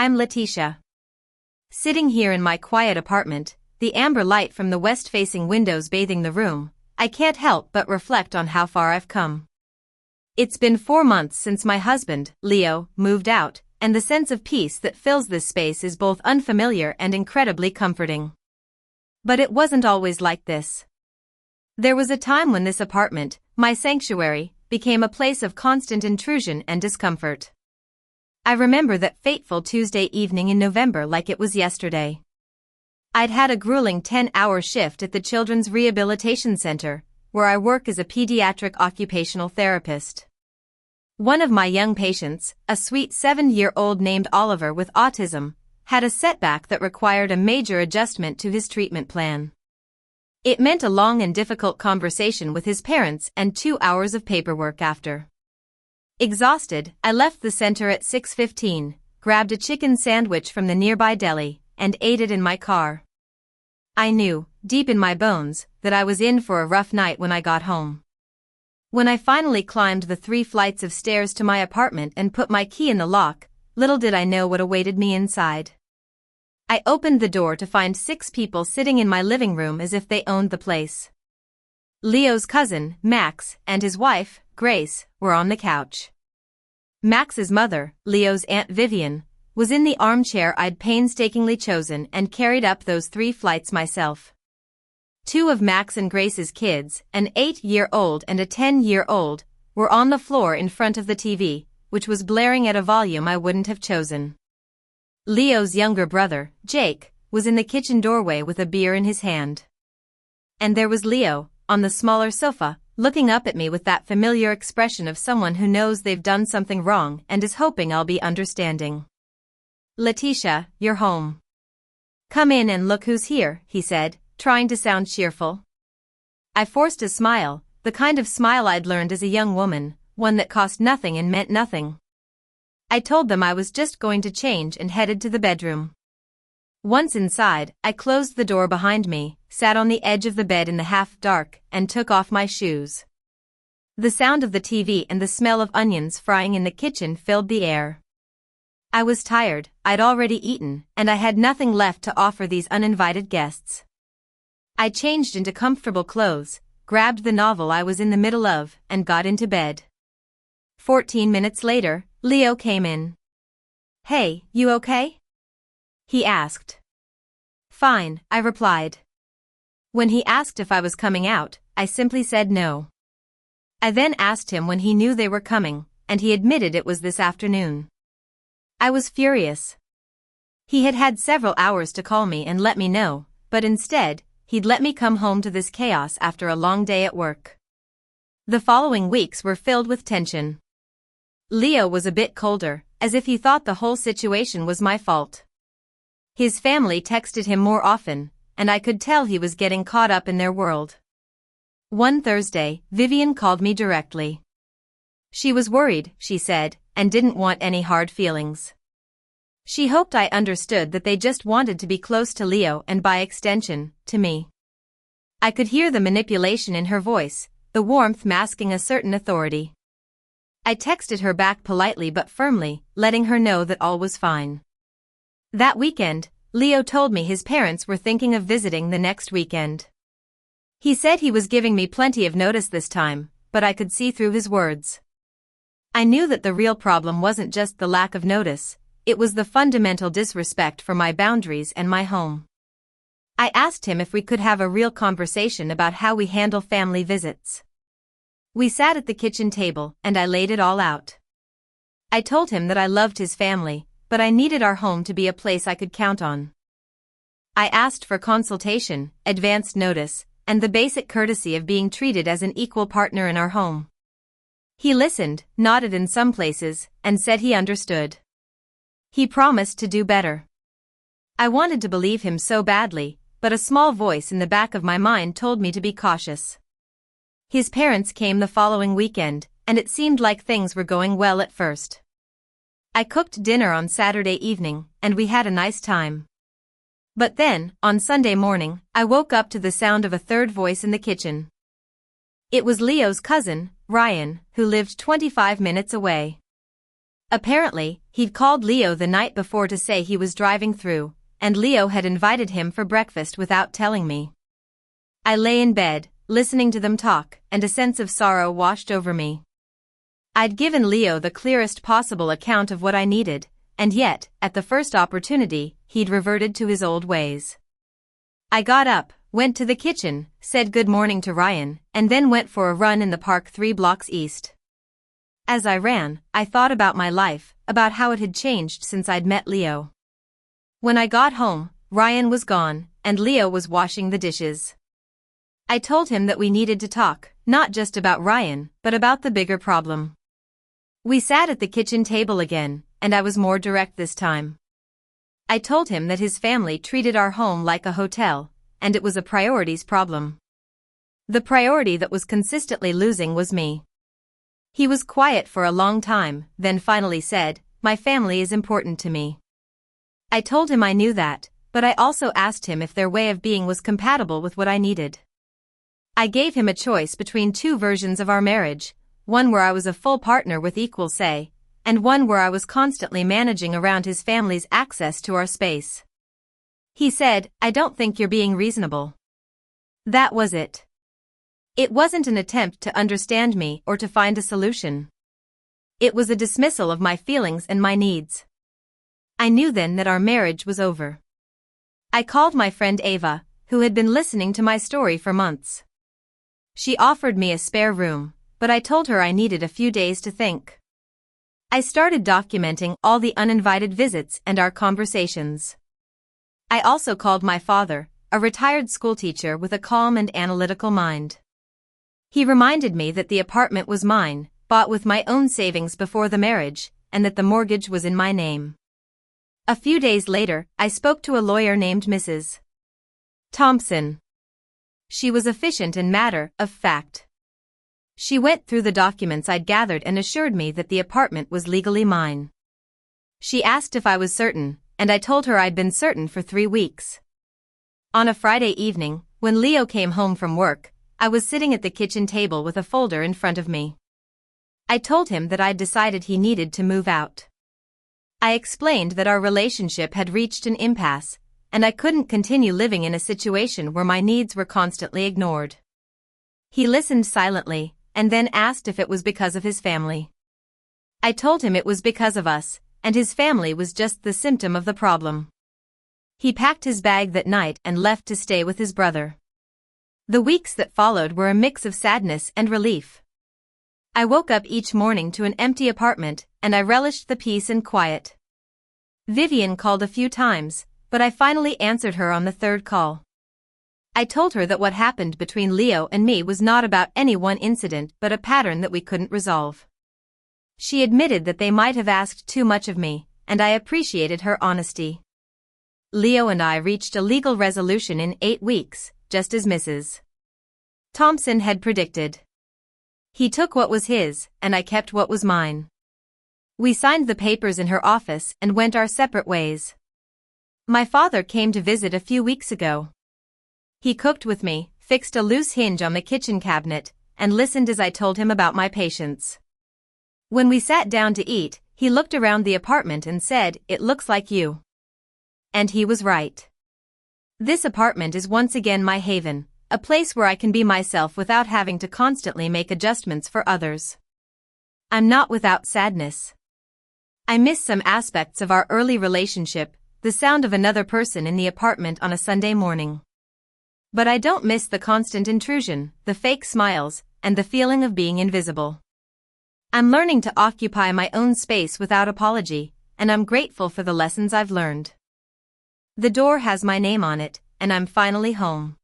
I'm Letitia. Sitting here in my quiet apartment, the amber light from the west-facing windows bathing the room, I can't help but reflect on how far I've come. It's been 4 months since my husband, Leo, moved out, and the sense of peace that fills this space is both unfamiliar and incredibly comforting. But it wasn't always like this. There was a time when this apartment, my sanctuary, became a place of constant intrusion and discomfort. I remember that fateful Tuesday evening in November like it was yesterday. I'd had a grueling 10-hour shift at the Children's Rehabilitation Center, where I work as a pediatric occupational therapist. One of my young patients, a sweet 7-year-old named Oliver with autism, had a setback that required a major adjustment to his treatment plan. It meant a long and difficult conversation with his parents and 2 hours of paperwork after. Exhausted, I left the center at 6:15, grabbed a chicken sandwich from the nearby deli, and ate it in my car. I knew, deep in my bones, that I was in for a rough night when I got home. When I finally climbed the 3 flights of stairs to my apartment and put my key in the lock, little did I know what awaited me inside. I opened the door to find 6 people sitting in my living room as if they owned the place. Leo's cousin, Max, and his wife, Grace, were on the couch. Max's mother, Leo's Aunt Vivian, was in the armchair I'd painstakingly chosen and carried up those 3 flights myself. 2 of Max and Grace's kids, an 8-year-old and a 10-year-old, were on the floor in front of the TV, which was blaring at a volume I wouldn't have chosen. Leo's younger brother, Jake, was in the kitchen doorway with a beer in his hand. And there was Leo, on the smaller sofa, looking up at me with that familiar expression of someone who knows they've done something wrong and is hoping I'll be understanding. "Letitia, you're home. Come in and look who's here," he said, trying to sound cheerful. I forced a smile, the kind of smile I'd learned as a young woman, one that cost nothing and meant nothing. I told them I was just going to change and headed to the bedroom. Once inside, I closed the door behind me, sat on the edge of the bed in the half-dark, and took off my shoes. The sound of the TV and the smell of onions frying in the kitchen filled the air. I was tired, I'd already eaten, and I had nothing left to offer these uninvited guests. I changed into comfortable clothes, grabbed the novel I was in the middle of, and got into bed. 14 minutes later, Leo came in. "Hey, you okay?" he asked. "Fine," I replied. When he asked if I was coming out, I simply said no. I then asked him when he knew they were coming, and he admitted it was this afternoon. I was furious. He had had several hours to call me and let me know, but instead, he'd let me come home to this chaos after a long day at work. The following weeks were filled with tension. Leo was a bit colder, as if he thought the whole situation was my fault. His family texted him more often, and I could tell he was getting caught up in their world. One Thursday, Vivian called me directly. She was worried, she said, and didn't want any hard feelings. She hoped I understood that they just wanted to be close to Leo and by extension, to me. I could hear the manipulation in her voice, the warmth masking a certain authority. I texted her back politely but firmly, letting her know that all was fine. That weekend, Leo told me his parents were thinking of visiting the next weekend. He said he was giving me plenty of notice this time, but I could see through his words. I knew that the real problem wasn't just the lack of notice, it was the fundamental disrespect for my boundaries and my home. I asked him if we could have a real conversation about how we handle family visits. We sat at the kitchen table, and I laid it all out. I told him that I loved his family, but I needed our home to be a place I could count on. I asked for consultation, advance notice, and the basic courtesy of being treated as an equal partner in our home. He listened, nodded in some places, and said he understood. He promised to do better. I wanted to believe him so badly, but a small voice in the back of my mind told me to be cautious. His parents came the following weekend, and it seemed like things were going well at first. I cooked dinner on Saturday evening, and we had a nice time. But then, on Sunday morning, I woke up to the sound of a third voice in the kitchen. It was Leo's cousin, Ryan, who lived 25 minutes away. Apparently, he'd called Leo the night before to say he was driving through, and Leo had invited him for breakfast without telling me. I lay in bed, listening to them talk, and a sense of sorrow washed over me. I'd given Leo the clearest possible account of what I needed, and yet, at the first opportunity, he'd reverted to his old ways. I got up, went to the kitchen, said good morning to Ryan, and then went for a run in the park 3 blocks east. As I ran, I thought about my life, about how it had changed since I'd met Leo. When I got home, Ryan was gone, and Leo was washing the dishes. I told him that we needed to talk, not just about Ryan, but about the bigger problem. We sat at the kitchen table again, and I was more direct this time. I told him that his family treated our home like a hotel, and it was a priorities problem. The priority that was consistently losing was me. He was quiet for a long time, then finally said, "My family is important to me." I told him I knew that, but I also asked him if their way of being was compatible with what I needed. I gave him a choice between 2 versions of our marriage, one where I was a full partner with equal say, and one where I was constantly managing around his family's access to our space. He said, "I don't think you're being reasonable." That was it. It wasn't an attempt to understand me or to find a solution. It was a dismissal of my feelings and my needs. I knew then that our marriage was over. I called my friend Ava, who had been listening to my story for months. She offered me a spare room, but I told her I needed a few days to think. I started documenting all the uninvited visits and our conversations. I also called my father, a retired schoolteacher with a calm and analytical mind. He reminded me that the apartment was mine, bought with my own savings before the marriage, and that the mortgage was in my name. A few days later, I spoke to a lawyer named Mrs. Thompson. She was efficient and matter of fact. She went through the documents I'd gathered and assured me that the apartment was legally mine. She asked if I was certain, and I told her I'd been certain for 3 weeks. On a Friday evening, when Leo came home from work, I was sitting at the kitchen table with a folder in front of me. I told him that I'd decided he needed to move out. I explained that our relationship had reached an impasse, and I couldn't continue living in a situation where my needs were constantly ignored. He listened silently, and then asked if it was because of his family. I told him it was because of us, and his family was just the symptom of the problem. He packed his bag that night and left to stay with his brother. The weeks that followed were a mix of sadness and relief. I woke up each morning to an empty apartment, and I relished the peace and quiet. Vivian called a few times, but I finally answered her on the 3rd call. I told her that what happened between Leo and me was not about any one incident but a pattern that we couldn't resolve. She admitted that they might have asked too much of me, and I appreciated her honesty. Leo and I reached a legal resolution in 8 weeks, just as Mrs. Thompson had predicted. He took what was his, and I kept what was mine. We signed the papers in her office and went our separate ways. My father came to visit a few weeks ago. He cooked with me, fixed a loose hinge on the kitchen cabinet, and listened as I told him about my patients. When we sat down to eat, he looked around the apartment and said, "It looks like you." And he was right. This apartment is once again my haven, a place where I can be myself without having to constantly make adjustments for others. I'm not without sadness. I miss some aspects of our early relationship, the sound of another person in the apartment on a Sunday morning. But I don't miss the constant intrusion, the fake smiles, and the feeling of being invisible. I'm learning to occupy my own space without apology, and I'm grateful for the lessons I've learned. The door has my name on it, and I'm finally home.